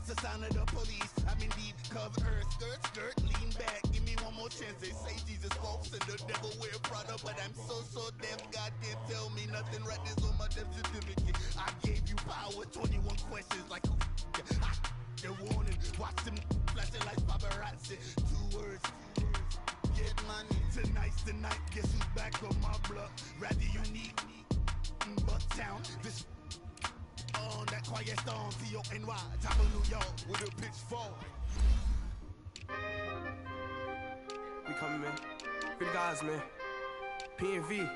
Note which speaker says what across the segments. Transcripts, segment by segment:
Speaker 1: That's the sound of the police. I'm in deep cover earth, skirt, lean back. Give me one more chance. They say Jesus walks and the devil wear Prada, but I'm so deaf. God can't tell me nothing. Right there's on my death certificate. I gave you power. 21 questions like the warning. Watch them flashing like paparazzi. 2 words. Get money. Tonight's the night. Guess who's back on my block? Rather unique. Bucktown. This on that quiet storm. T-O-N-Y. Top of New York with a pitchfork.
Speaker 2: We coming, man. Free the guys, man. P&V.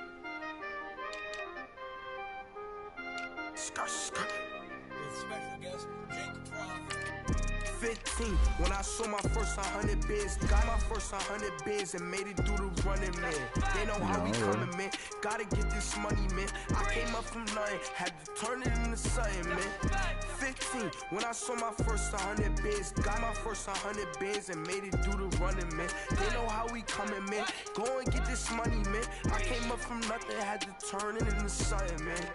Speaker 2: Skirt.
Speaker 3: Special guest, Jacob Frost.
Speaker 2: 15, when I saw my first 100 bids, got my first 100 bids and made it through the running, man. They know how we coming, man. Gotta get this money, man. I came up from nothing, had to turn it into something, man. 15, when I saw my first 100 bids, got my first 100 bids and made it through the running, man. They know how we coming, man. Go and get this money, man. I came up from nothing, had to turn it into something, man.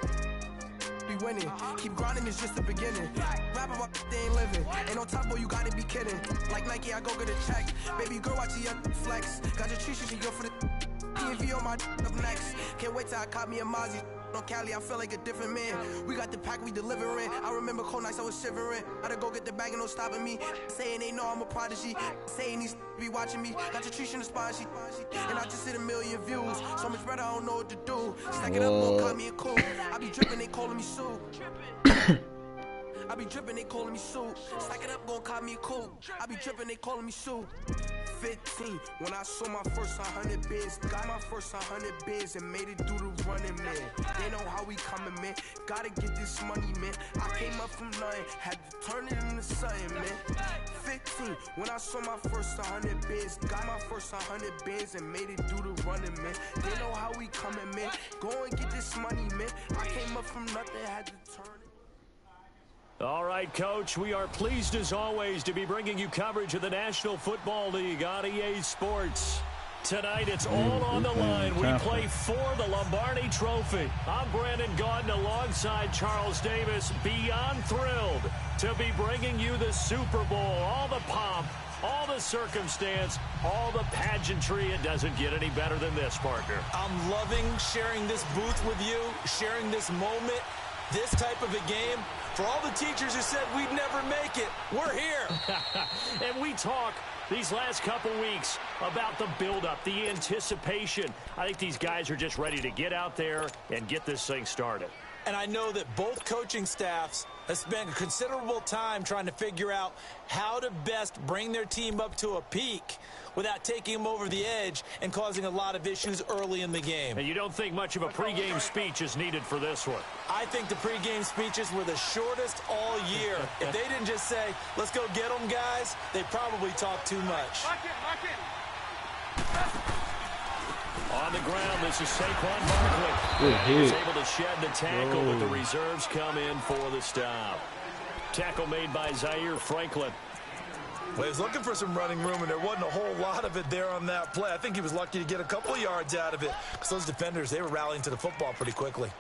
Speaker 2: Be winning, keep grinding, it's just the beginning. Rap about they ain't living, ain't no top boy, you gotta be kidding. Like Nike, I go get a check. Baby girl, watch the young flex. Got your tree, she go for the P&V on my up next. Can't wait till I caught me a Mozzie. On Cali, I feel like a different man. We got the pack, we delivering. I remember cold nights, I was shivering. Gotta go get the bag and no stopping me. Saying they know I'm a prodigy. Saying these be watching me. Got your tree in the spot, and I just hit 1 million views. So much better, I don't know what to do. Stack it up, gon' cut me a cool. I be dripping, they calling me Sue. I be dripping, they calling me Sue. Stack it up, gon' call me a cool. I be dripping, they calling me Sue. 15, when I saw my first 100 bids, got my first 100 bids and made it through the running, man. They know how we coming, man. Gotta get this money, man. I came up from nothing, had to turn it into something, man. 15, when I saw my first 100 bids, got my first 100 bids and made it through the running, man. They know how we coming, man. Go and get this money, man. I came up from nothing, had to turn it.
Speaker 4: All right, Coach, we are pleased as always to be bringing you coverage of the National Football League on EA Sports. Tonight, it's all on the line. We play for the Lombardi Trophy. I'm Brandon Gaudin alongside Charles Davis. Beyond thrilled to be bringing you the Super Bowl. All the pomp, all the circumstance, all the pageantry. It doesn't get any better than this, partner.
Speaker 3: I'm loving sharing this booth with you, sharing this moment, this type of a game. For all the teachers who said we'd never make it, we're here.
Speaker 4: And we talk these last couple weeks about the buildup, the anticipation. I think these guys are just ready to get out there and get this thing started.
Speaker 3: And I know that both coaching staffs have spent considerable time trying to figure out how to best bring their team up to a peak without taking them over the edge and causing a lot of issues early in the game.
Speaker 4: And you don't think much of a pregame speech is needed for this one?
Speaker 3: I think the pregame speeches were the shortest all year. If they didn't just say, let's go get them, guys, they probably talked too much.
Speaker 4: On the ground, this is Saquon Barkley. He was able to shed the tackle, but the reserves come in for the stop. Tackle made by Zaire Franklin.
Speaker 5: Well, he was looking for some running room, and there wasn't a whole lot of it there on that play. I think he was lucky to get a couple of yards out of it, because those defenders, they were rallying to the football pretty quickly.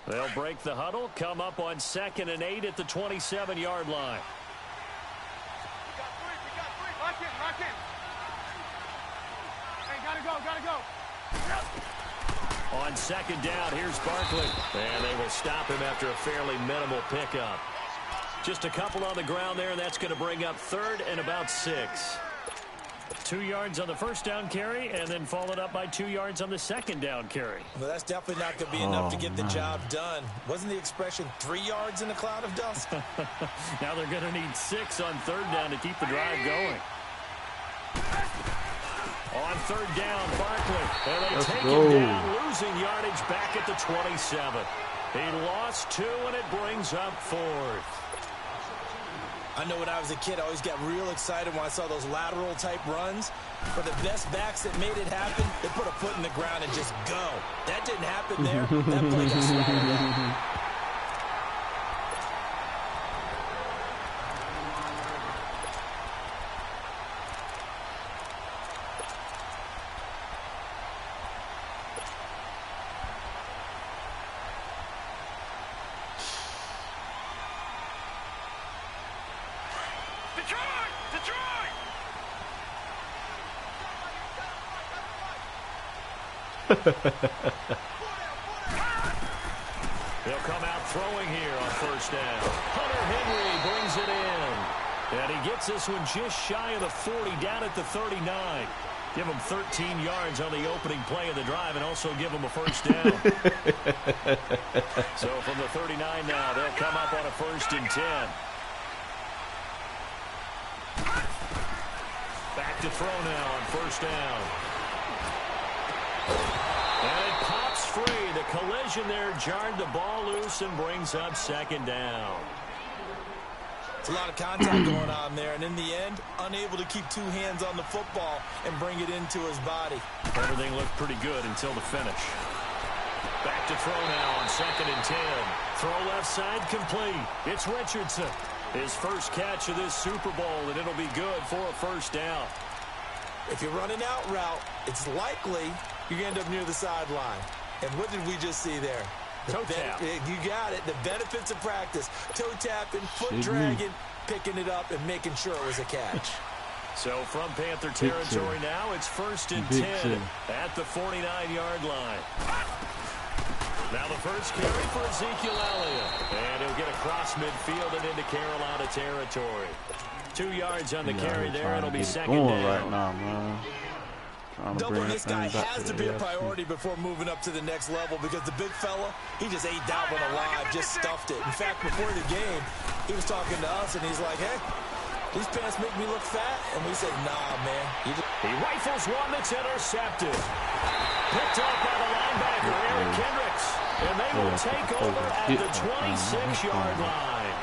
Speaker 4: They'll break the huddle, come up on 2nd and 8 at the 27-yard line.
Speaker 6: We got three. Lock in. Hey, gotta go.
Speaker 4: On 2nd down, here's Barkley. And they will stop him after a fairly minimal pickup. Just a couple on the ground there, and that's going to bring up 3rd and about 6. 2 yards on the first down carry, and then followed up by 2 yards on the 2nd down carry.
Speaker 3: Well, that's definitely not going to be enough to get the job done. Wasn't the expression 3 yards in a cloud of dust?
Speaker 4: Now they're going to need 6 on 3rd down to keep the drive going. On 3rd down, Barkley. And they take him down, losing yardage back at the 27. He lost 2, and it brings up 4th.
Speaker 3: I know when I was a kid, I always got real excited when I saw those lateral-type runs. For the best backs that made it happen, they put a foot in the ground and just go. That didn't happen there. That play got swallowed up.
Speaker 4: They'll come out throwing here on first down. Hunter Henry brings it in. And he gets this one just shy of the 40, down at the 39. Give him 13 yards on the opening play of the drive and also give him a first down. So from the 39 now, they'll come up on a 1st and 10. Back to throw now on first down. And it pops free. The collision there jarred the ball loose and brings up 2nd down.
Speaker 5: It's a lot of contact going on there, and in the end, unable to keep 2 hands on the football and bring it into his body.
Speaker 4: Everything looked pretty good until the finish. Back to throw now on 2nd and 10. Throw left side complete. It's Richardson. His first catch of this Super Bowl, and it'll be good for a first down.
Speaker 5: If you run an out route, it's likely you're going to end up near the sideline. And what did we just see there?
Speaker 4: Toe tap.
Speaker 5: You got it. The benefits of practice. Toe tapping, foot dragging, picking it up, and making sure it was a catch.
Speaker 4: So from Panther territory now, it's 1st and 10 at the 49-yard line. Now the first carry for Ezekiel Elliott. And he'll get across midfield and into Carolina territory. 2 yards on the carry there. It'll be 2nd down.
Speaker 7: Right now, man.
Speaker 5: Doubling this guy has to be a priority before moving up to the next level because the big fella, he just ate that one alive, just stuffed it. In fact, before the game, he was talking to us, and he's like, hey, these pants make me look fat? And we said, nah, man.
Speaker 4: He rifles one that's intercepted. Picked up by the linebacker, Eric Kendricks. And they will take over at the 26-yard line.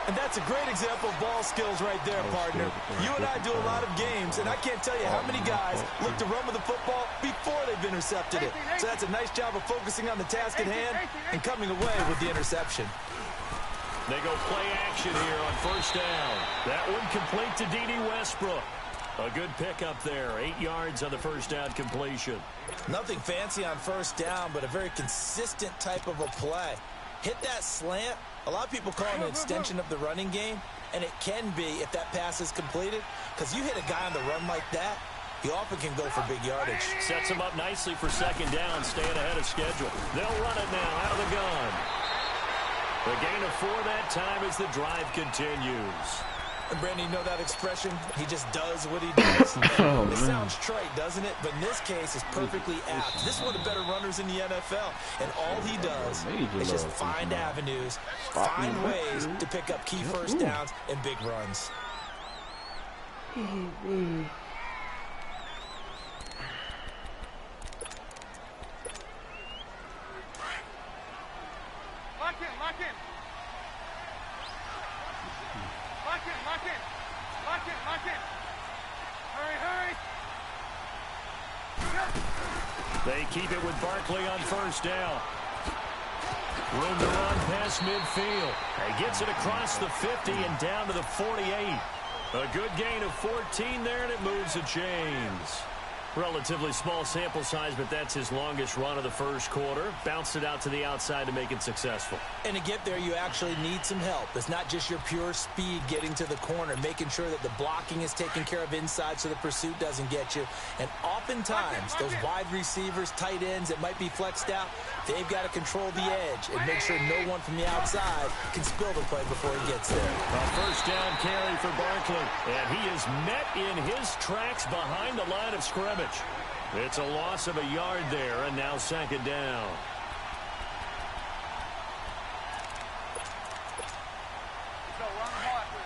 Speaker 5: And that's a great example of ball skills right there, partner. You and I do a lot of games, and I can't tell you how many guys look to run with the football before they've intercepted it. So that's a nice job of focusing on the task at hand and coming away with the interception.
Speaker 4: They go play action here on first down. That one complete to Dede Westbrook. A good pickup there. 8 yards on the first down completion.
Speaker 5: Nothing fancy on first down, but a very consistent type of a play. Hit that slant. A lot of people call it an extension of the running game, and it can be if that pass is completed, because you hit a guy on the run like that, he often can go for big yardage.
Speaker 4: Sets him up nicely for 2nd down, staying ahead of schedule. They'll run it now out of the gun. The gain of 4 that time as the drive continues.
Speaker 5: And Brandon, you know that expression? He just does what he does. It sounds trite, doesn't it? But in this case, it's perfectly apt. This is one of the better runners in the NFL. And all he does is just find avenues, find ways to pick up key first downs and big runs.
Speaker 6: Lock in, lock in. Lock in, lock in. Lock in, lock in. Hurry, hurry.
Speaker 4: They keep it with Barkley on first down. Room to run past midfield. He gets it across the 50 and down to the 48. A good gain of 14 there, and it moves the chains. Relatively small sample size, but that's his longest run of the first quarter. Bounced it out to the outside to make it successful.
Speaker 5: And to get there, you actually need some help. It's not just your pure speed getting to the corner, making sure that the blocking is taken care of inside so the pursuit doesn't get you. And oftentimes, those wide receivers, tight ends that might be flexed out, they've got to control the edge and make sure no one from the outside can spill the play before he gets there.
Speaker 4: A first down carry for Barkley. And he is met in his tracks behind the line of scrimmage. It's a loss of a yard there, and now 2nd down.
Speaker 6: Go, run the ball after it.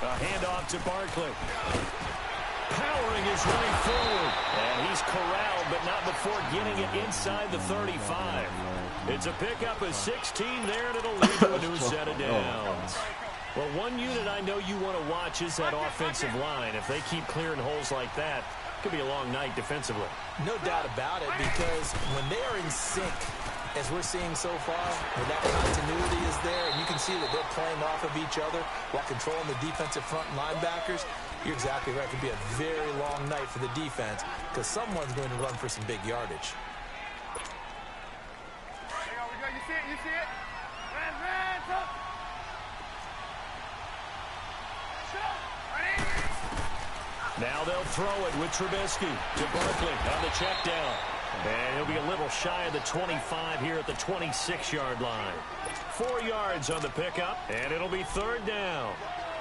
Speaker 4: A handoff to Barkley. Powering his way forward. And he's corralled, but not before getting it inside the 35. It's a pickup of 16 there, and it'll lead to a new set of downs. Well, one unit I know you want to watch is that offensive line. If they keep clearing holes like that, it could be a long night defensively.
Speaker 5: No doubt about it, because when they are in sync, as we're seeing so far, where that continuity is there, and you can see that they're playing off of each other while controlling the defensive front and linebackers, you're exactly right. It could be a very long night for the defense because someone's going to run for some big yardage.
Speaker 6: There we go. You see it? You see it? Ran, up.
Speaker 4: Now they'll throw it with Trubisky to Barkley on the check down. And he'll be a little shy of the 25 here at the 26-yard line. 4 yards on the pickup, and it'll be 3rd down.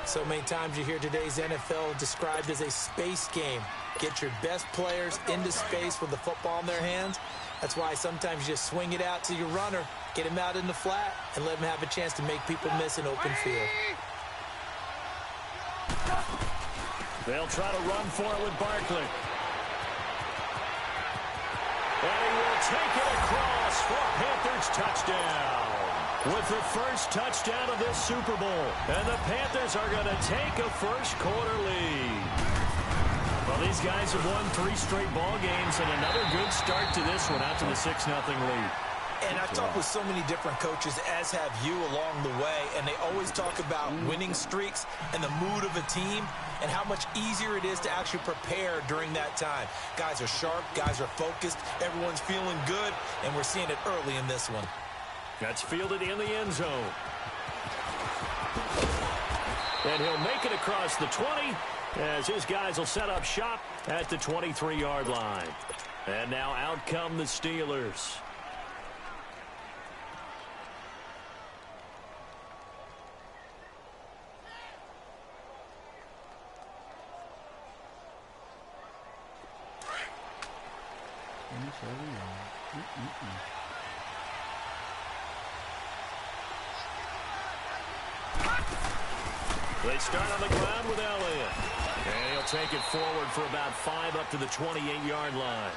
Speaker 5: So many times you hear today's NFL described as a space game. Get your best players into space with the football in their hands. That's why sometimes you just swing it out to your runner, get him out in the flat, and let him have a chance to make people miss an open field.
Speaker 4: They'll try to run for it with Barkley. And he will take it across for a Panthers touchdown. With the first touchdown of this Super Bowl. And the Panthers are going to take a first-quarter lead. Well, these guys have won 3 straight ball games and another good start to this one out to the 6-0 lead.
Speaker 5: And I've talked with so many different coaches, as have you, along the way, and they always talk about winning streaks and the mood of a team and how much easier it is to actually prepare during that time. Guys are sharp, guys are focused, everyone's feeling good, and we're seeing it early in this one.
Speaker 4: That's fielded in the end zone. And he'll make it across the 20 as his guys will set up shop at the 23-yard line. And now out come the Steelers. They start on the ground with Elliott. And he'll take it forward for about 5 up to the 28-yard line.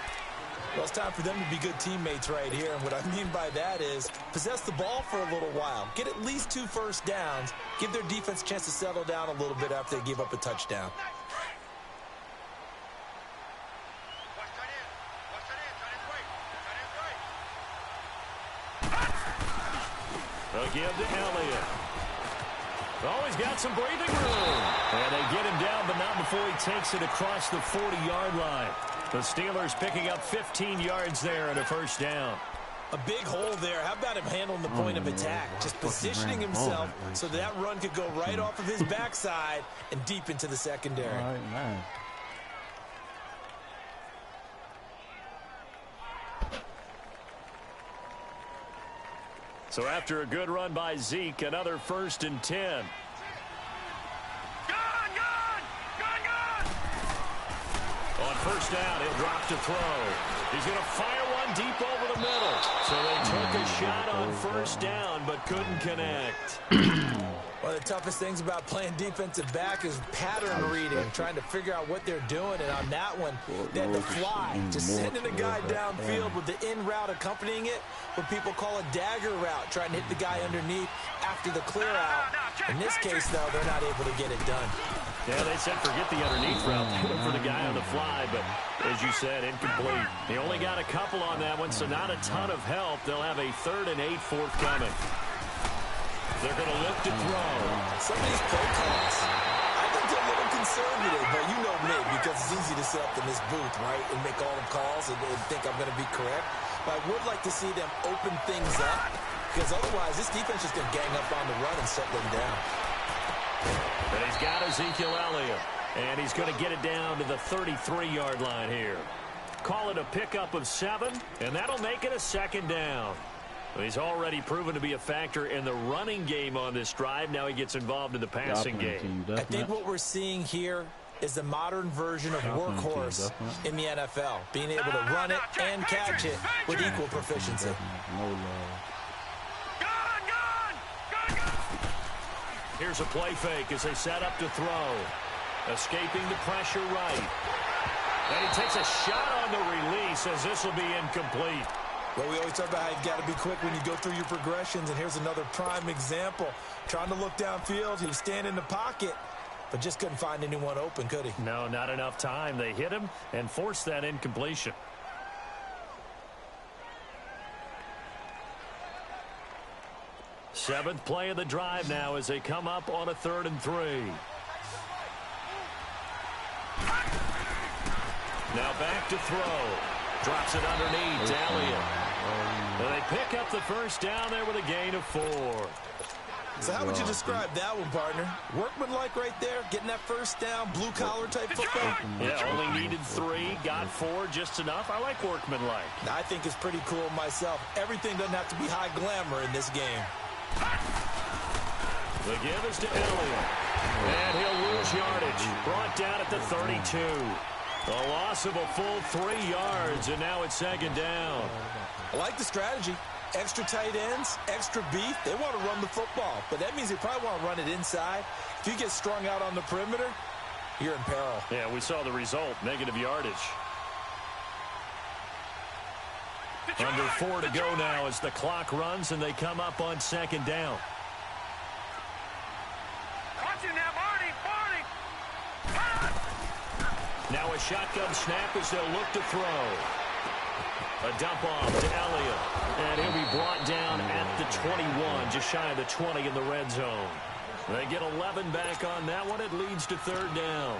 Speaker 5: Well, it's time for them to be good teammates right here. And what I mean by that is possess the ball for a little while. Get at least 2 first downs. Give their defense a chance to settle down a little bit after they give up a touchdown.
Speaker 4: They'll give to Elliott. Oh, he's got some breathing room. And they get him down, but not before he takes it across the 40-yard line. The Steelers picking up 15 yards there and a first down.
Speaker 5: A big hole there. How about him handling the point of attack? Just positioning himself so that run could go right off of his backside and deep into the secondary.
Speaker 7: All right, man.
Speaker 4: So after a good run by Zeke, another 1st and 10. On first down, he'll drop to throw. He's going to fire one deep over the middle. So they took a shot on first down, but couldn't connect.
Speaker 5: One of the toughest things about playing defensive back is pattern reading, trying to figure out what they're doing. And on that one, they had to fly, just sending a guy downfield with the in route accompanying it, what people call a dagger route, trying to hit the guy underneath after the clear out. In this case, though, they're not able to get it done.
Speaker 4: Yeah, they said forget the underneath route for the guy on the fly, but as you said, incomplete. They only got a couple on that one, so not a ton of help. They'll have a 3rd and 8 forthcoming. They're going to look to throw.
Speaker 5: Some of these play calls, I think they're a little conservative, but you know me, because it's easy to sit up in this booth, right, and make all the calls and think I'm going to be correct. But I would like to see them open things up, because otherwise this defense is going to gang up on the run and shut them down.
Speaker 4: And he's got Ezekiel Elliott, and he's going to get it down to the 33-yard line here. Call it a pickup of 7, and that'll make it a 2nd down. He's already proven to be a factor in the running game on this drive. Now he gets involved in the passing game.
Speaker 5: I think what we're seeing here is the modern version of workhorse in the NFL, being able to run it and catch it with equal proficiency.
Speaker 4: Here's a play fake as they set up to throw. Escaping the pressure right. And he takes a shot on the release as this will be incomplete.
Speaker 5: Well, we always talk about how you've got to be quick when you go through your progressions, and here's another prime example. Trying to look downfield, he was standing in the pocket, but just couldn't find anyone open, could he?
Speaker 4: No, not enough time. They hit him and forced that incompletion. 7th play of the drive now as they come up on a 3rd and 3. Now back to throw. Drops it underneath to Elliott. And they pick up the first down there with a gain of 4.
Speaker 5: So how would you describe that one, partner? Workmanlike right there, getting that first down, blue-collar type football?
Speaker 4: Yeah, only needed 3, got 4, just enough. I like workmanlike.
Speaker 5: I think it's pretty cool myself. Everything doesn't have to be high glamour in this game.
Speaker 4: The give is to Elliott. And he'll lose yardage. Brought down at the 32. A loss of a full 3 yards, and now it's 2nd down.
Speaker 5: I like the strategy. Extra tight ends, extra beef. They want to run the football, but that means they probably want to run it inside. If you get strung out on the perimeter, you're in peril.
Speaker 4: Yeah, we saw the result, negative yardage. Under 4 to go now as the clock runs and they come up on 2nd down.
Speaker 6: Watching now, Barney.
Speaker 4: Now a shotgun snap as they'll look to throw. A dump off to Elliott. And he'll be brought down at the 21, just shy of the 20 in the red zone. They get 11 back on that one. It leads to 3rd down.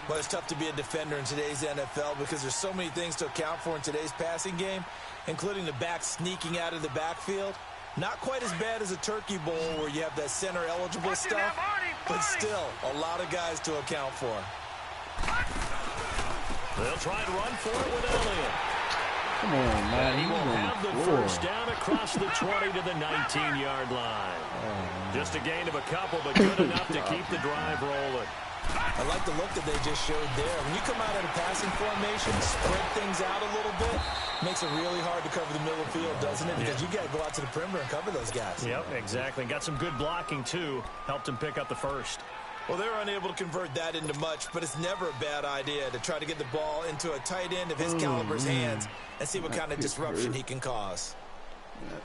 Speaker 5: Well, it's tough to be a defender in today's NFL because there's so many things to account for in today's passing game, including the back sneaking out of the backfield. Not quite as bad as a turkey bowl where you have that center-eligible stuff, but still a lot of guys to account for.
Speaker 4: They'll try and run for it with Elliott.
Speaker 7: Come on, man.
Speaker 4: He will have the first down across the 20 to the 19-yard line. Just a gain of a couple, but good enough to keep the drive rolling.
Speaker 5: I like the look that they just showed there. When you come out in a passing formation, spread things out a little bit, makes it really hard to cover the middle of the field, doesn't it? Because you got to go out to the perimeter and cover those guys.
Speaker 4: Yep, exactly. Got some good blocking, too. Helped him pick up the first.
Speaker 5: Well, they were unable to convert that into much, but it's never a bad idea to try to get the ball into a tight end of his caliber's hands and see what kind of disruption he can cause.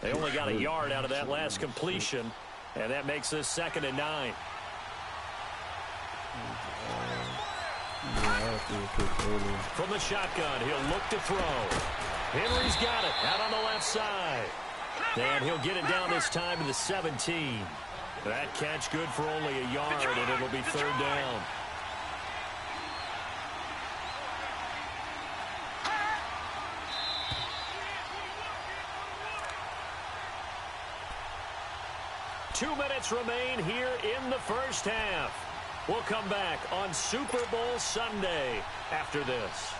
Speaker 4: They only got a yard out of that last completion, and that makes this 2nd and 9. From the shotgun, he'll look to throw. Henry's got it out on the left side. And he'll get it down this time to the 17. That catch good for only a yard, and it'll be 3rd down. Two minutes remain here in the first half. We'll come back on Super Bowl Sunday after this.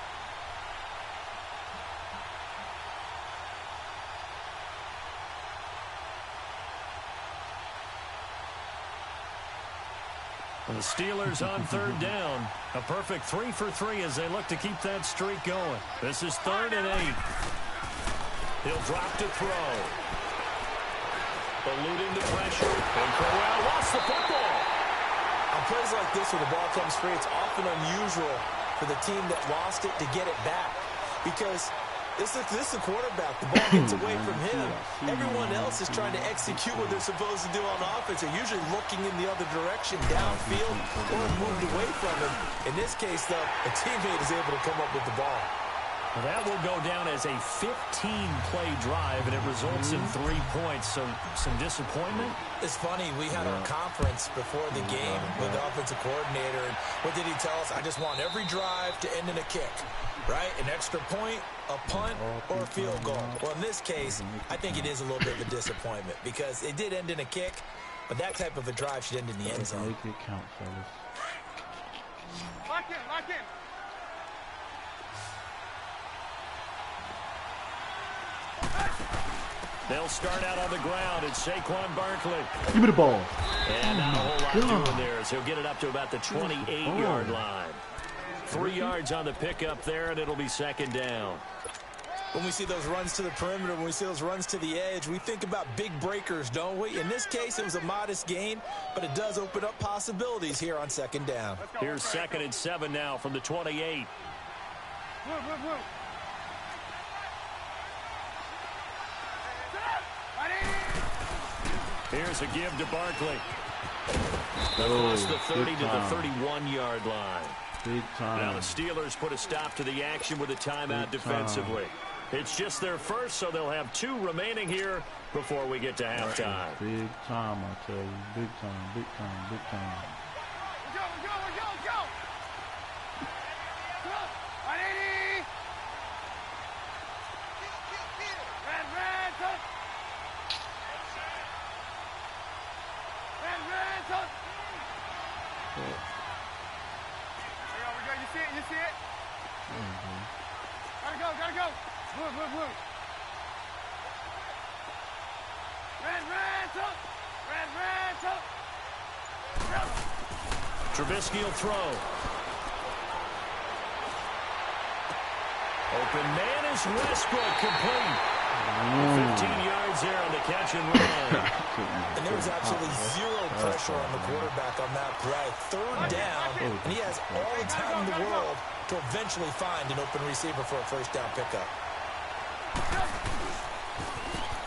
Speaker 4: The Steelers on 3rd down. A perfect 3 for 3 as they look to keep that streak going. This is 3rd and 8. He'll drop to throw. Eluding the pressure. And Corral lost the football.
Speaker 5: On plays like this where the ball comes free, it's often unusual for the team that lost it to get it back. Because this is the quarterback. The ball gets away from him. Everyone else is trying to execute what they're supposed to do on offense. They're usually looking in the other direction, downfield, or moved away from him. In this case, though, a teammate is able to come up with the ball.
Speaker 4: Well, that will go down as a 15-play drive, and it results in 3 points. So some disappointment.
Speaker 5: It's funny. We had our conference before the game with the offensive coordinator. And what did he tell us? I just want every drive to end in a kick, right? An extra point, a punt, or a field goal. Well, in this case, I think it is a little bit of a disappointment because it did end in a kick, but that type of a drive should end in the end zone.
Speaker 7: Make it count, fellas.
Speaker 6: Lock in.
Speaker 4: They'll start out on the ground. It's Saquon Barkley.
Speaker 7: Give me the ball.
Speaker 4: And not a whole lot doing there as he'll get it up to about the 28-yard line. 3 yards on the pickup there, and it'll be 2nd down.
Speaker 5: When we see those runs to the perimeter, when we see those runs to the edge, we think about big breakers, don't we? In this case, it was a modest gain, but it does open up possibilities here on 2nd down.
Speaker 4: Here's 2nd and 7 now from the 28.
Speaker 6: Move.
Speaker 4: Here's a give to Barkley. Across the 30 to the 31-yard line.
Speaker 7: Big time.
Speaker 4: Now the Steelers put a stop to the action with a timeout defensively. It's just their first, so they'll have 2 remaining here before we get to halftime.
Speaker 7: Big time, I tell you. Big time, big time, big time.
Speaker 6: Go! Go! 180! Red, touch! Red, touch! There we go. You see it? Gotta go. Move. Red, touch! Red, touch!
Speaker 4: Trubisky will throw. Open man is Westbrook, complete. 15 yards there on the catch and run.
Speaker 5: And there was absolutely zero pressure on the quarterback on that play. 3rd down, and he has all the time in the world to eventually find an open receiver for a first down pickup.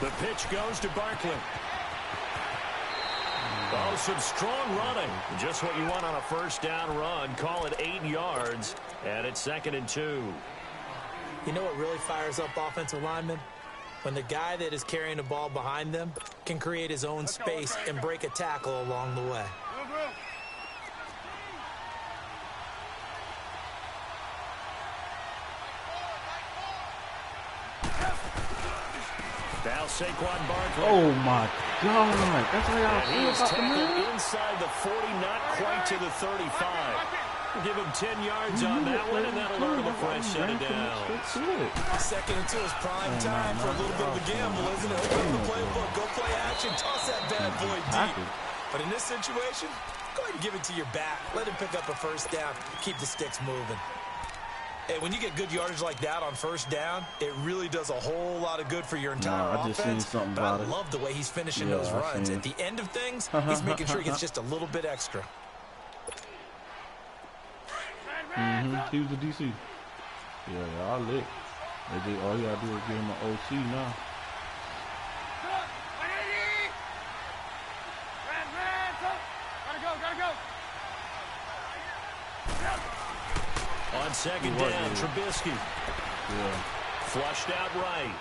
Speaker 4: The pitch goes to Barkley. Oh, some strong running. Just what you want on a first down run. Call it 8 yards, and it's 2nd and 2.
Speaker 5: You know what really fires up offensive linemen? When the guy that is carrying the ball behind them can create his own space and break a tackle along the way.
Speaker 4: Now Saquon Barkley.
Speaker 7: Oh my God! That's how y'all feel
Speaker 4: He's
Speaker 7: about the
Speaker 4: tackled
Speaker 7: man.
Speaker 4: inside the 40, not quite to the 35. We'll give him 10 yards on that one, and that'll earn the French set it down.
Speaker 5: 2nd and 2 is prime time for a little bit of a gamble, isn't it? Open up the playbook, go play action, toss that bad boy deep. But in this situation, go ahead and give it to your back. Let him pick up a first down. Keep the sticks moving. Hey, when you get good yardage like that on first down, it really does a whole lot of good for your entire
Speaker 7: I just
Speaker 5: offense.
Speaker 7: seen something
Speaker 5: But
Speaker 7: about
Speaker 5: I
Speaker 7: it.
Speaker 5: love the way he's finishing those runs. At the end of things, he's making sure he gets just a little bit extra.
Speaker 7: He was a DC. Yeah, I lit. All you gotta do is give him an OC now.
Speaker 6: Gotta go.
Speaker 4: On 2nd down, Trubisky.
Speaker 7: Yeah.
Speaker 4: Flushed out right.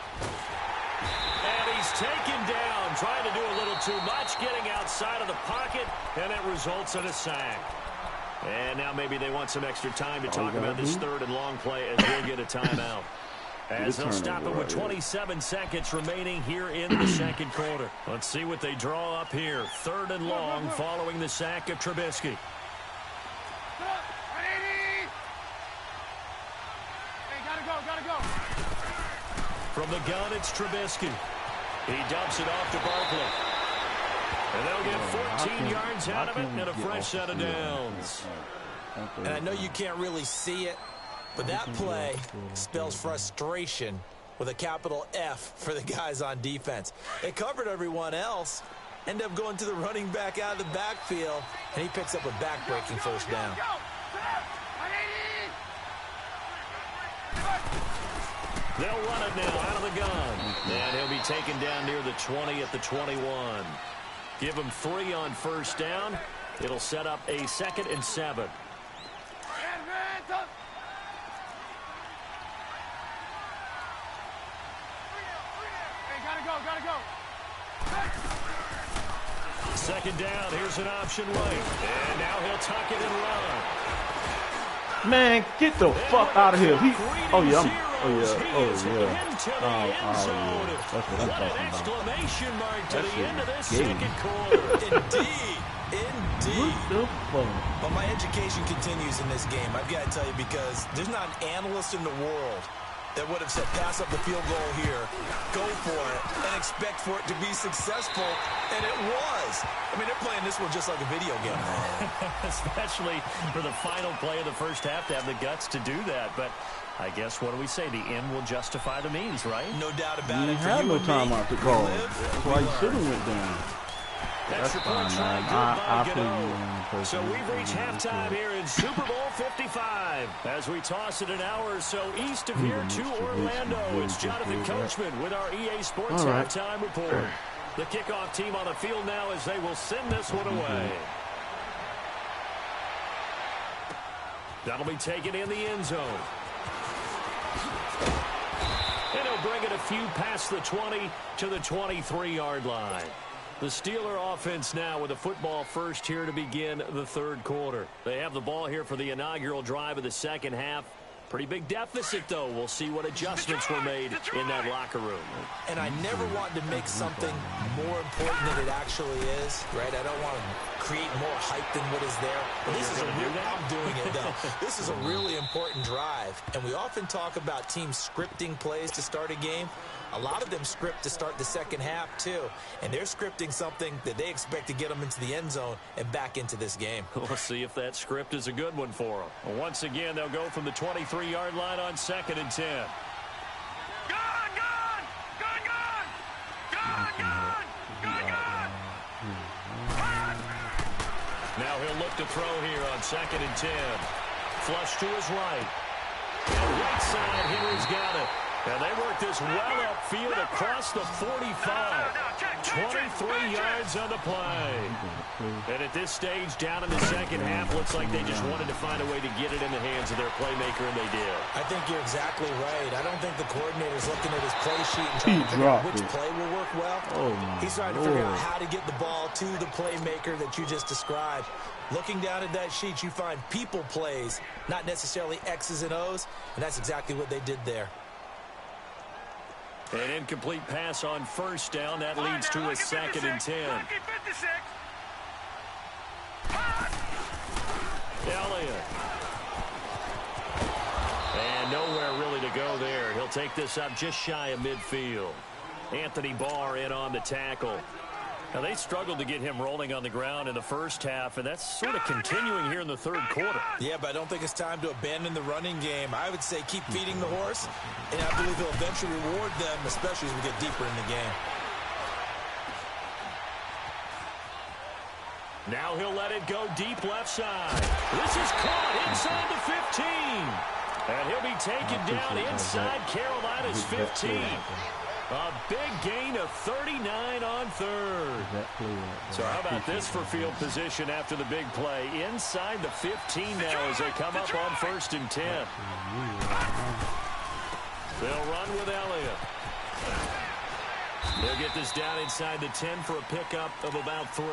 Speaker 4: And he's taken down, trying to do a little too much, getting outside of the pocket, and it results in a sack. And now maybe they want some extra time to talk about this 3rd and long play as we'll get a timeout. As they'll stop it with 27 seconds remaining here in the 2nd quarter. Let's see what they draw up here. 3rd and long following the sack of Trubisky.
Speaker 6: Gotta go.
Speaker 4: From the gun, it's Trubisky. He dumps it off to Barkley. And they'll get 14 yards out of it and a fresh set of downs.
Speaker 5: And I know you can't really see it, but that play spells frustration with a capital F for the guys on defense. They covered everyone else, end up going to the running back out of the backfield, and he picks up a back-breaking first down.
Speaker 4: They'll run it now out of the gun. And he'll be taken down near the 20 at the 21. Give him 3 on first down. It'll set up a 2nd and 7.
Speaker 6: Gotta go.
Speaker 4: 2nd down. Here's an option right. And now he'll tuck it and run.
Speaker 7: Man, get the fuck out of here. Oh yeah.
Speaker 4: Into the end zone. What an exclamation mark to the end of this 2nd quarter.
Speaker 5: Indeed. But my education continues in this game. I've got to tell you, because there's not an analyst in the world that would have said pass up the field goal here, go for it, and expect for it to be successful, and it was. I mean, they're playing this one just like a video game.
Speaker 4: Especially for the final play of the first half to have the guts to do that. But I guess, what do we say? The end will justify the means, right?
Speaker 5: No doubt about it.
Speaker 7: He had no time out to call. That's why he should have went down.
Speaker 4: Extra point try, good by Gano. So we've reached halftime here in Super Bowl 55. As we toss it an hour or so east of here to Orlando, it's Jonathan Coachman with our EA Sports Halftime Report. The kickoff team on the field now as they will send this one away. That'll be taken in the end zone. And he'll bring it a few past the 20 to the 23-yard line. The Steeler offense now with a football first here to begin the third quarter. They have the ball here for the inaugural drive of the second half. Pretty big deficit, though. We'll see what adjustments were made in that locker room.
Speaker 5: And I never want to make something more important than it actually is, right? I don't want to create more hype than what is there. But this is I'm doing it, though. This is a really important drive. And we often talk about teams scripting plays to start a game. A lot of them script to start the second half, too. And they're scripting something that they expect to get them into the end zone and back into this game.
Speaker 4: We'll see if that script is a good one for them. Well, once again, they'll go from the 23-yard line on 2nd and 10.
Speaker 6: Gone! Gone! Gone! Gone! Gone! Gone! Gone! Gone!
Speaker 4: Now he'll look to throw here on 2nd and 10. Flush to his right. And right side, Henry's got it. And they work this well upfield across the 45. 23 yards on the play. And at this stage, down in the second half, looks like they just wanted to find a way to get it in the hands of their playmaker, and they did.
Speaker 5: I think you're exactly right. I don't think the coordinator's looking at his play sheet and trying to figure out which play will work well. He's trying to figure out how to get the ball to the playmaker that you just described. Looking down at that sheet, you find people plays, not necessarily X's and O's, and that's exactly what they did there.
Speaker 4: An incomplete pass on first down. That leads to a 2nd and 10. Elliott. And nowhere really to go there. He'll take this up just shy of midfield. Anthony Barr in on the tackle. Now, they struggled to get him rolling on the ground in the first half, and that's sort of continuing here in the third quarter.
Speaker 5: Yeah, but I don't think it's time to abandon the running game. I would say keep feeding the horse, and I believe he'll eventually reward them, especially as we get deeper in the game.
Speaker 4: Now he'll let it go deep left side. This is caught inside the 15. And he'll be taken down inside Carolina's 15. A big gain of 39 on third. So how about this for field position after the big play? Inside the 15 now as they come up on 1st and 10. They'll run with Elliott. They'll get this down inside the 10 for a pickup of about 3.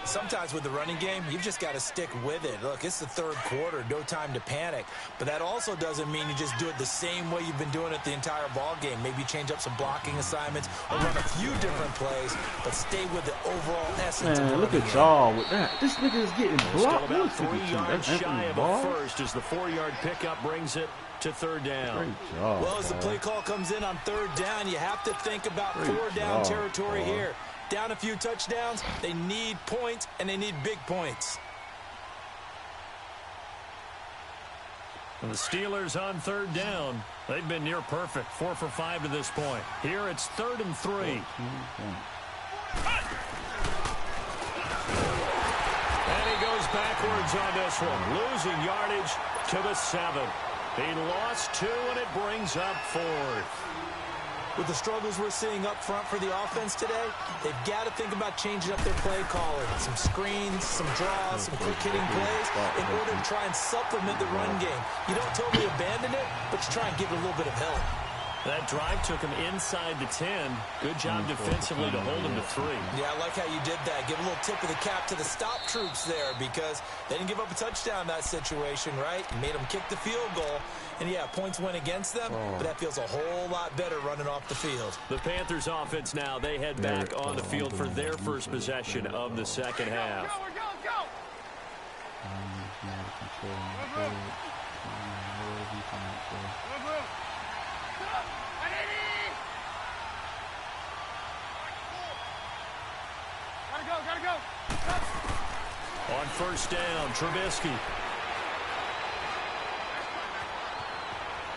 Speaker 5: Sometimes with the running game, you've just got to stick with it. Look, it's the third quarter, no time to panic. But that also doesn't mean you just do it the same way you've been doing it the entire ball game. Maybe change up some blocking assignments or run a few different plays, but stay with the overall essence of the
Speaker 7: look at y'all with that. This nigga is getting blocked.
Speaker 4: Still about 3 yards shy of a first as the 4-yard pickup brings it to 3rd down.
Speaker 5: Well, as the play call comes in on 3rd down, you have to think about 4-down territory here. Down a few touchdowns, they need points, and they need big points.
Speaker 4: And the Steelers on 3rd down. They've been near perfect, 4 for 5 to this point. Here it's 3rd and 3. And he goes backwards on this one, losing yardage to the 7. He lost 2, and it brings up 4th.
Speaker 5: With the struggles we're seeing up front for the offense today, they've got to think about changing up their play calling. Some screens, some draws, some quick-hitting plays in order to try and supplement the run game. You don't totally abandon it, but you try and give it a little bit of help.
Speaker 4: That drive took him inside the 10. Good job defensively to hold him to 3.
Speaker 5: Yeah, I like how you did that. Give a little tip of the cap to the stop troops there because they didn't give up a touchdown in that situation, right? Made them kick the field goal. And, yeah, points went against them, but that feels a whole lot better running off the field.
Speaker 4: The Panthers offense now, they head back on the field for their first possession of the second half.
Speaker 6: Go, go, go! Gotta go.
Speaker 4: On 1st down, Trubisky.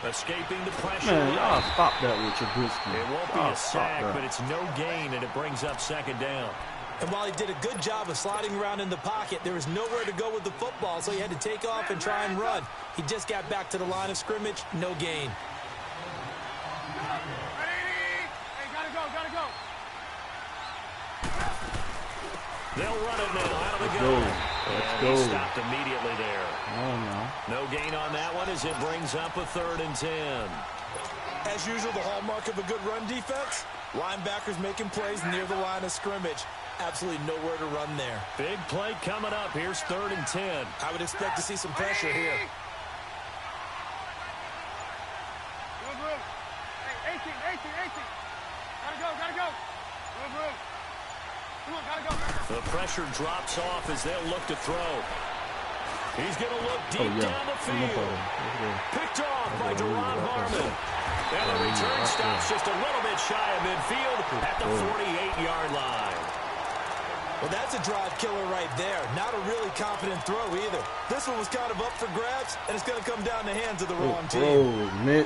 Speaker 4: Escaping the pressure.
Speaker 7: Man, y'all stop that with Trubisky.
Speaker 4: It won't be a sack, but it's no gain, and it brings up 2nd down.
Speaker 5: And while he did a good job of sliding around in the pocket, there was nowhere to go with the football, so he had to take off and try and run. He just got back to the line of scrimmage, no gain.
Speaker 6: Hey, gotta go.
Speaker 4: They'll run it now out of the
Speaker 7: gun.
Speaker 4: Let's go. He stopped immediately there.
Speaker 7: Oh, no.
Speaker 4: No gain on that one as it brings up a 3rd and 10.
Speaker 5: As usual, the hallmark of a good run defense, linebackers making plays near the line of scrimmage. Absolutely nowhere to run there.
Speaker 4: Big play coming up. Here's 3rd and 10.
Speaker 5: I would expect to see some pressure here.
Speaker 6: Hey, 18. Gotta go. Come on, gotta go.
Speaker 4: The pressure drops off as they'll look to throw. He's going to look deep down the field. Picked off by Deron Harmon. And the return stops just a little bit shy of midfield at the 48-yard line.
Speaker 5: Well, that's a drive killer right there. Not a really confident throw either. This one was kind of up for grabs, and it's going to come down the hands of the wrong team.
Speaker 7: Oh, Mitch.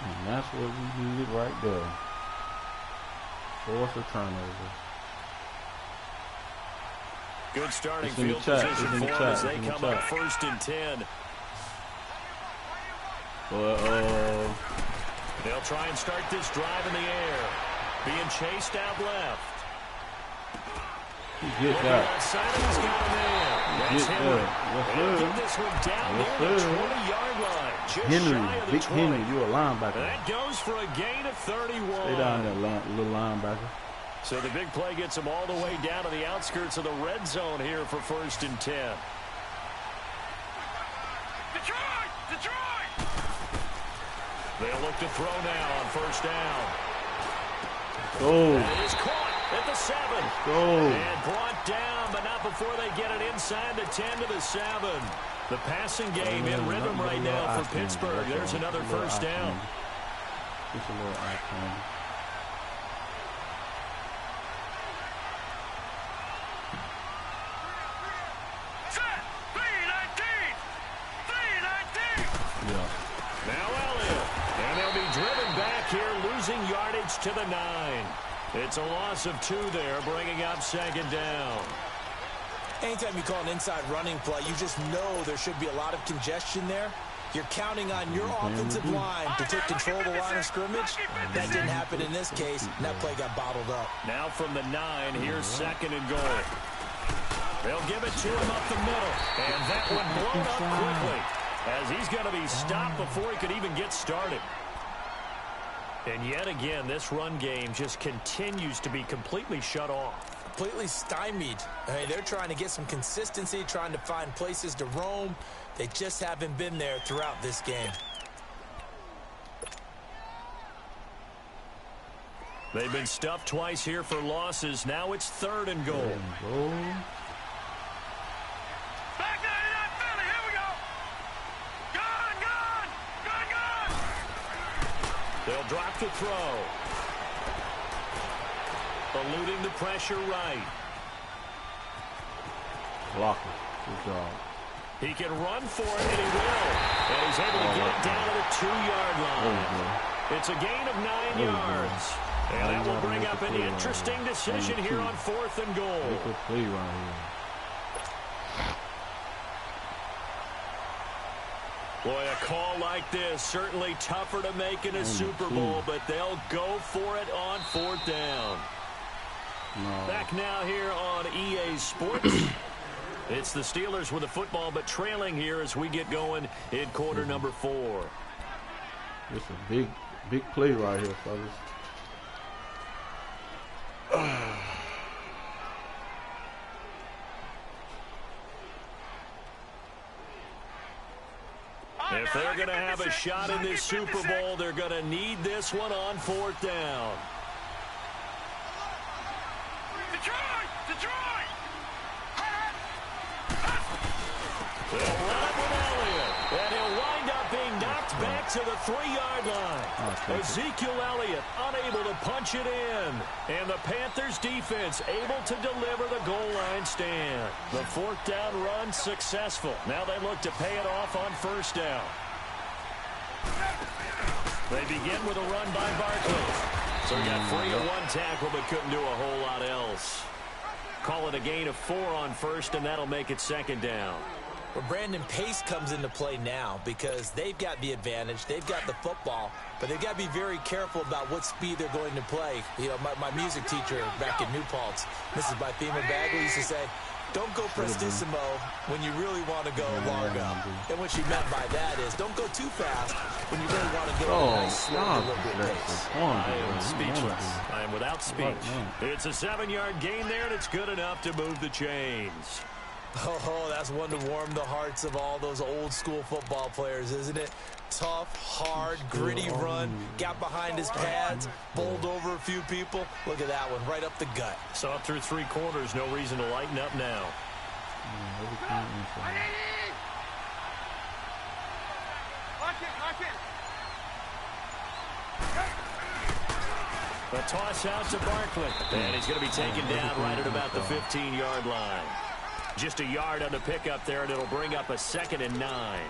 Speaker 7: And that's what we needed right there. Force a turnover.
Speaker 4: Good starting field position for them as they come up 1st and 10. They'll try and start this drive in the air. Being chased out left.
Speaker 7: Get that.
Speaker 4: He's got a man. That's Henry. They'll get this one down near the 20-yard line. Just
Speaker 7: Henry,
Speaker 4: shy of the
Speaker 7: big
Speaker 4: 20.
Speaker 7: Henry, you're a linebacker.
Speaker 4: That goes for a gain of 31.
Speaker 7: Stay down there, little linebacker.
Speaker 4: So the big play gets them all the way down to the outskirts of the red zone here for 1st and 10.
Speaker 6: Detroit!
Speaker 4: They'll look to throw now on 1st down.
Speaker 7: Go.
Speaker 4: That is caught at the 7.
Speaker 7: Go.
Speaker 4: And brought down, but not before they get it inside the 10 to the 7. The passing game in rhythm right now for Pittsburgh. There's another 1st down.
Speaker 7: Just a little icon.
Speaker 4: Losing yardage to the 9. It's a loss of 2 there, bringing up 2nd down.
Speaker 5: Anytime you call an inside running play, you just know there should be a lot of congestion there. You're counting on your offensive line to take control of the line of scrimmage. That didn't happen in this case, and that play got bottled up.
Speaker 4: Now from the 9, here's 2nd and goal. They'll give it to him up the middle, and that one blown up quickly as he's going to be stopped before he could even get started. And yet again, this run game just continues to be completely shut off.
Speaker 5: Completely stymied. I mean, they're trying to get some consistency, trying to find places to roam. They just haven't been there throughout this game.
Speaker 4: They've been stuffed twice here for losses. Now it's 3rd and goal. They'll drop to throw. Eluding the pressure right.
Speaker 7: Blocker. Good job.
Speaker 4: He can run for it, and he will. And he's able to get it down to the 2-yard line. It's a gain of 9 yards. And that will bring up an interesting decision here on 4th and goal.
Speaker 7: Good play right here.
Speaker 4: Boy, a call like this, certainly tougher to make in a Super Bowl, but they'll go for it on 4th down.
Speaker 7: No.
Speaker 4: Back now here on EA Sports. It's the Steelers with the football, but trailing here as we get going in quarter number 4.
Speaker 7: It's a big play right here, fellas.
Speaker 4: If they're going to have a shot in this Super Bowl, they're going to need this one on 4th down.
Speaker 6: Detroit!
Speaker 4: They'll run it with Elliott, and he'll wind up being knocked back to the 3-yard line. Ezekiel Elliott unable to punch it in, and the Panthers defense able to deliver the goal line stand. The 4th down run successful. Now they look to pay it off on 1st down. They begin with a run by Barkley. So he got free of 1 tackle, but couldn't do a whole lot else. Call it a gain of 4 on 1st, and that'll make it 2nd down.
Speaker 5: Well, Brandon, pace comes into play now because they've got the advantage. They've got the football, but they've got to be very careful about what speed they're going to play. You know, my music teacher back in New Paltz, Mrs. Bythema Bagley, used to say, Don't go prestissimo when you really want to go largo. And what she meant by that is don't go too fast when you really want to go at a nice, slow, deliberate pace.
Speaker 4: I am speechless. I am without speech. It's a 7-yard gain there, and it's good enough to move the chains.
Speaker 5: Oh, that's one to warm the hearts of all those old-school football players, isn't it? Tough, hard, gritty run, got behind his pads, bowled over a few people. Look at that one, right up the gut.
Speaker 4: So up through 3 quarters, no reason to lighten up now. A toss out to Barkley, and he's going to be taken down right at about the 15-yard line. Just a yard on the pickup there, and it'll bring up a 2nd and 9.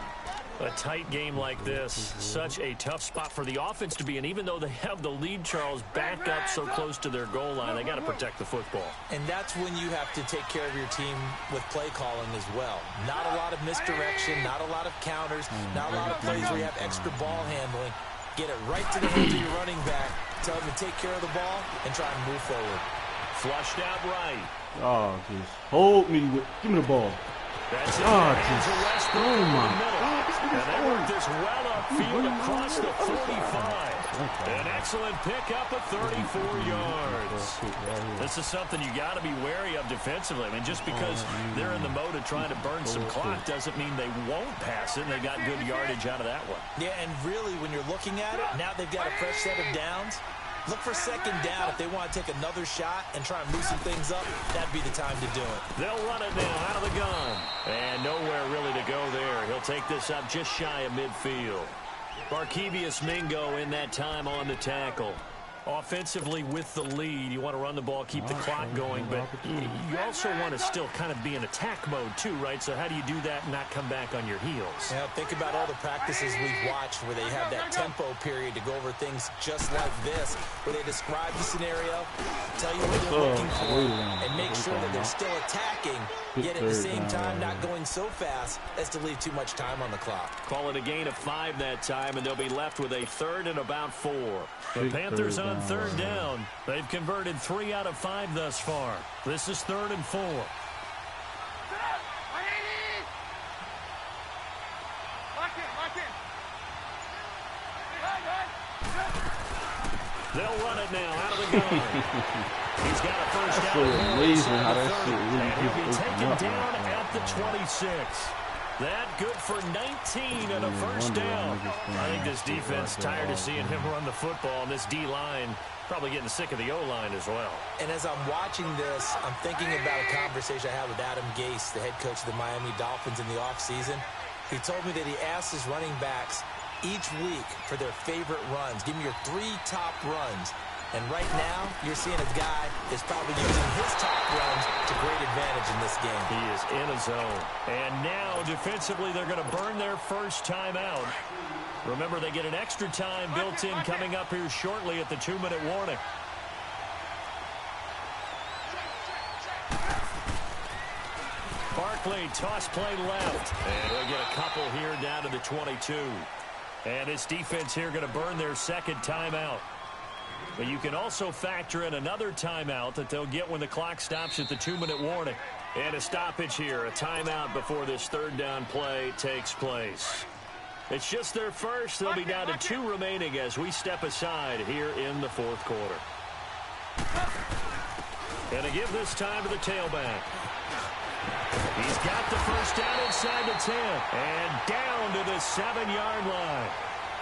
Speaker 4: A tight game like this, such a tough spot for the offense to be in. Even though they have the lead, Charles, back up so close to their goal line, they got to protect the football.
Speaker 5: And that's when you have to take care of your team with play calling as well. Not a lot of misdirection, not a lot of counters, not a lot of plays where you have extra ball handling. Get it right to the hands of your running back, tell him to take care of the ball, and try and move forward.
Speaker 4: Flushed out right.
Speaker 7: Oh, just hold me. Give me the ball.
Speaker 4: That's it.
Speaker 7: Oh, my God.
Speaker 4: And they work this well upfield across the 45. An excellent pickup of 34 yards. This is something you got to be wary of defensively. I mean, just because they're in the mode of trying to burn some clock doesn't mean they won't pass it. They got good yardage out of that one.
Speaker 5: Yeah, and really, when you're looking at it, now they've got a fresh set of downs. Look for 2nd down if they want to take another shot and try and loosen things up. That'd be the time to do it.
Speaker 4: They'll run it now out of the gun. And nowhere really to go there. He'll take this up just shy of midfield. Barkevius Mingo in that time on the tackle. Offensively with the lead, you want to run the ball, keep the clock going, but you also want to still kind of be in attack mode too, right? So how do you do that and not come back on your heels?
Speaker 5: Yeah, think about all the practices we've watched where they have that tempo period to go over things just like this, where they describe the scenario, tell you what they're looking for, and make sure that they're still attacking, yet at the same time not going so fast as to leave too much time on the clock.
Speaker 4: Call it a gain of 5 that time, and they'll be left with a 3rd and about 4. The Panthers on 3rd down. They've converted 3 out of 5 thus far. This is 3rd and 4. They'll run it now out of the gun. He's got a first down.
Speaker 7: It's amazing how that shit really
Speaker 4: he'll be
Speaker 7: gets
Speaker 4: taken
Speaker 7: opened
Speaker 4: down
Speaker 7: up.
Speaker 4: at the 26. That good for 19 and a first down. I think this defense tired of seeing him run the football, and this D-line probably getting sick of the O-line as well.
Speaker 5: And as I'm watching this, I'm thinking about a conversation I had with Adam Gase, the head coach of the Miami Dolphins in the offseason. He told me that he asked his running backs each week for their favorite runs. Give me your 3 top runs. And right now, you're seeing a guy that's probably using his top runs to great advantage in this game.
Speaker 4: He is in a zone. And now, defensively, they're going to burn their first timeout. Remember, they get an extra time built in coming up here shortly at the 2-minute warning. Barkley, toss play left. And they'll get a couple here down to the 22. And this defense here going to burn their 2nd timeout. But you can also factor in another timeout that they'll get when the clock stops at the 2-minute warning. And a stoppage here, a timeout before this 3rd down play takes place. It's just their first. They'll be down to 2 remaining as we step aside here in the 4th quarter. And to give this time to the tailback. He's got the first down inside the 10. And down to the 7-yard line.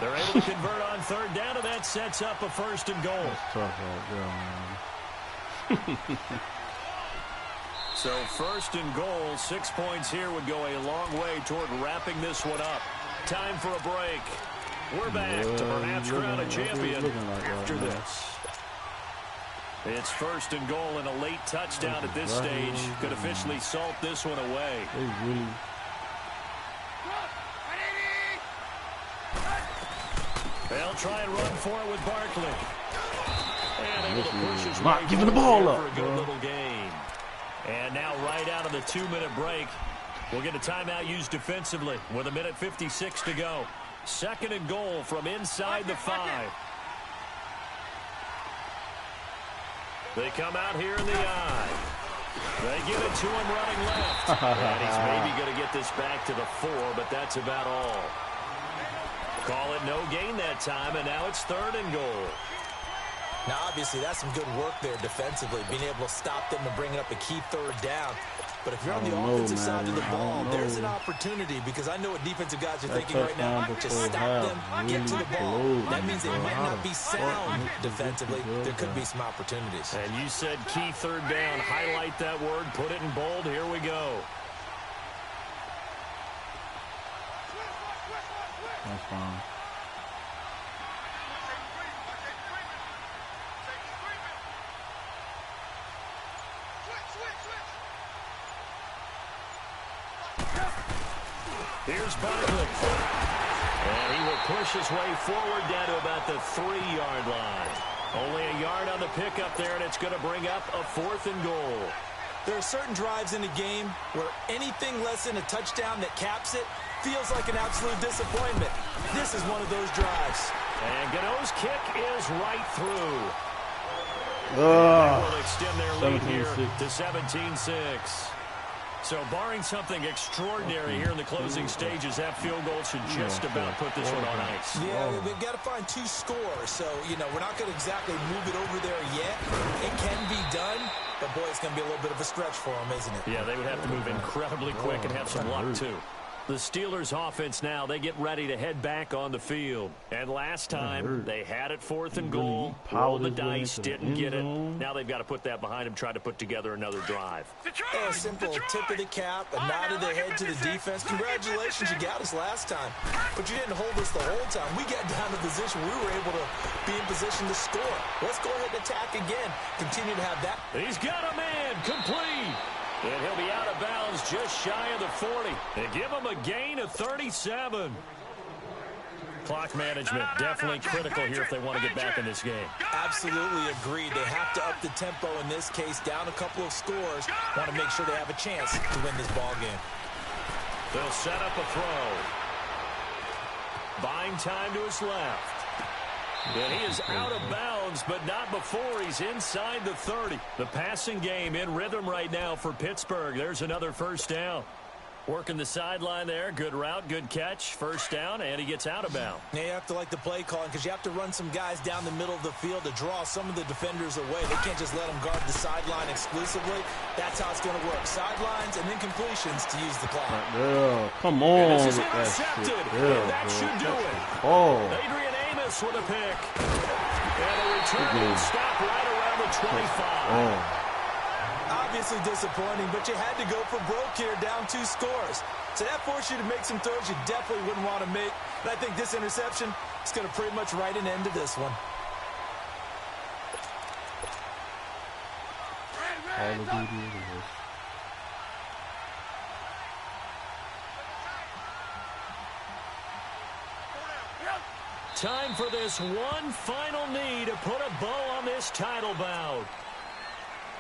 Speaker 4: They're able to convert on 3rd down, and that sets up a 1st and goal.
Speaker 7: That's tough right there, man.
Speaker 4: So 1st and goal, 6 points here would go a long way toward wrapping this one up. Time for a break. We're back to perhaps crown a champion after this. It's 1st and goal, and a late touchdown at this stage could officially salt this one away.
Speaker 7: They really...
Speaker 4: They'll try and run for it with Barkley. And able to push his
Speaker 7: not
Speaker 4: way
Speaker 7: giving the ball
Speaker 4: for
Speaker 7: up,
Speaker 4: a good little game. And now right out of the 2-minute break, we'll get a timeout used defensively with 1:56 to go. 2nd and goal from inside the 5. They come out here in the I. They give it to him running left. And he's maybe going to get this back to the 4, but that's about all. Call it no gain that time, and now it's 3rd and goal.
Speaker 5: Now, obviously, that's some good work there defensively, being able to stop them and bringing up a key 3rd down. But if you're on the offensive side of the ball, there's an opportunity, because I know what defensive guys are thinking right now. Just stop them, get to the ball. That means they might not be sound defensively. There could be some opportunities.
Speaker 4: And you said key 3rd down. Highlight that word. Put it in bold. Here we go.
Speaker 7: That's fine.
Speaker 4: Here's Bartlett. And he will push his way forward down to about the 3-yard line. Only a yard on the pickup there, and it's going to bring up a 4th and goal.
Speaker 5: There are certain drives in a game where anything less than a touchdown that caps it feels like an absolute disappointment. This is one of those drives.
Speaker 4: And Gano's kick is right through. That will extend their lead here to 17-6. So barring something extraordinary here in the closing stages, that field goal should just about put this one on ice.
Speaker 5: Yeah, they've got to find 2 scores. So, you know, we're not going to exactly move it over there yet. It can be done, but, boy, it's going to be a little bit of a stretch for them, isn't it?
Speaker 4: Yeah, they would have to move incredibly quick and have some luck, too. The Steelers offense now, they get ready to head back on the field. And last time, they had it 4th and goal, rolled the dice, didn't get it. Now they've got to put that behind them, try to put together another drive.
Speaker 5: A simple tip of the cap, a nod of the head to the defense. Congratulations, you got us last time. But you didn't hold us the whole time. We got down to the position we were able to be in position to score. Let's go ahead and attack again. Continue to have that.
Speaker 4: He's got a man, complete. And he'll be out of bounds just shy of the 40. They give him a gain of 37. Clock management definitely critical here if they want to get back in this game.
Speaker 5: Absolutely agreed. They have to up the tempo in this case, down a couple of scores. Want to make sure they have a chance to win this ball game.
Speaker 4: They'll set up a throw. Buying time to his left. And he is out of bounds, but not before he's inside the 30. The passing game in rhythm right now for Pittsburgh. There's another 1st down. Working the sideline there. Good route, good catch. 1st down, and he gets out of bounds.
Speaker 5: Now you have to like the play calling because you have to run some guys down the middle of the field to draw some of the defenders away. They can't just let them guard the sideline exclusively. That's how it's going to work. Sidelines and then completions to use the clock.
Speaker 7: Yeah, come on.
Speaker 4: And this is intercepted. And that should do it. Adrian Amos with a pick. And a return will stop right around the 25.
Speaker 5: Obviously disappointing, but you had to go for broke here, down 2 scores. So that forced you to make some throws you definitely wouldn't want to make. But I think this interception is going to pretty much write an end to this one.
Speaker 4: Time for this one final knee to put a bow on this title bout.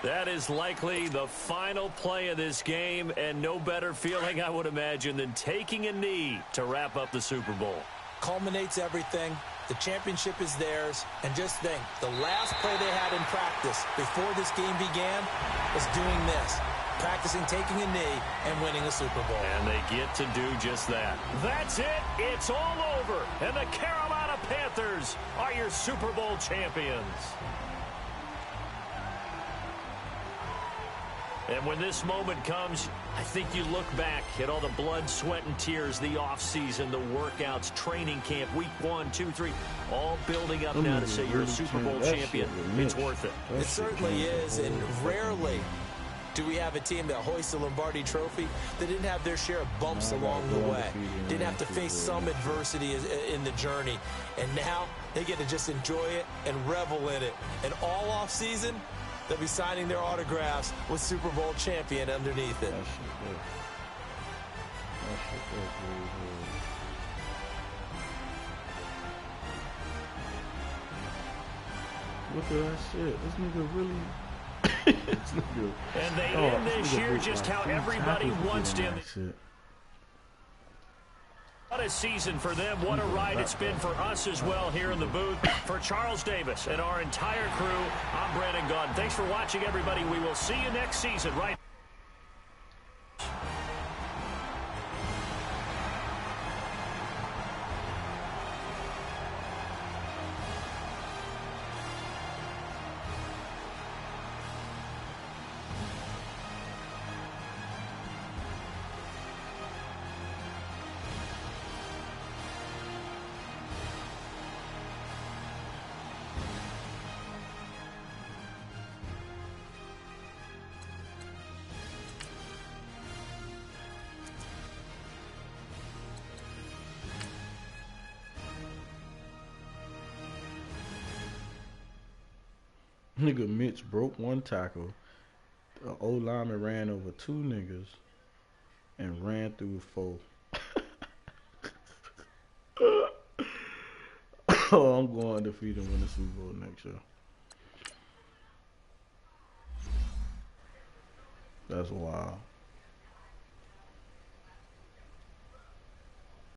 Speaker 4: That is likely the final play of this game, and no better feeling, I would imagine, than taking a knee to wrap up the Super Bowl.
Speaker 5: Culminates everything. The championship is theirs. And just think, the last play they had in practice before this game began was doing this. Practicing taking a knee and winning a Super Bowl.
Speaker 4: And they get to do just that. That's it. It's all over. And the Carolina Panthers are your Super Bowl champions. And when this moment comes, I think you look back at all the blood, sweat, and tears, the offseason, the workouts, training camp, week 1, 2, 3, all building up now to say you're a Super Bowl champion. It's worth it.
Speaker 5: It certainly is, and rarely do we have a team that hoists the Lombardi Trophy that didn't have their share of bumps along the way, didn't have to face some adversity in the journey, and now they get to just enjoy it and revel in it. And all offseason, they'll be signing their autographs with Super Bowl champion underneath it.
Speaker 7: Look at that shit. This nigga really... this nigga...
Speaker 4: And they end this year just how everybody wants to. What a a season for them. What a ride it's been for us as well here in the booth. For Charles Davis and our entire crew, I'm Brandon Gaudin. Thanks for watching, everybody. We will see you next season right
Speaker 7: Nigga Mitch broke one tackle. The old lineman ran over 2 niggas and ran through 4. Oh, I'm going undefeated and win the Super Bowl next year. That's wild.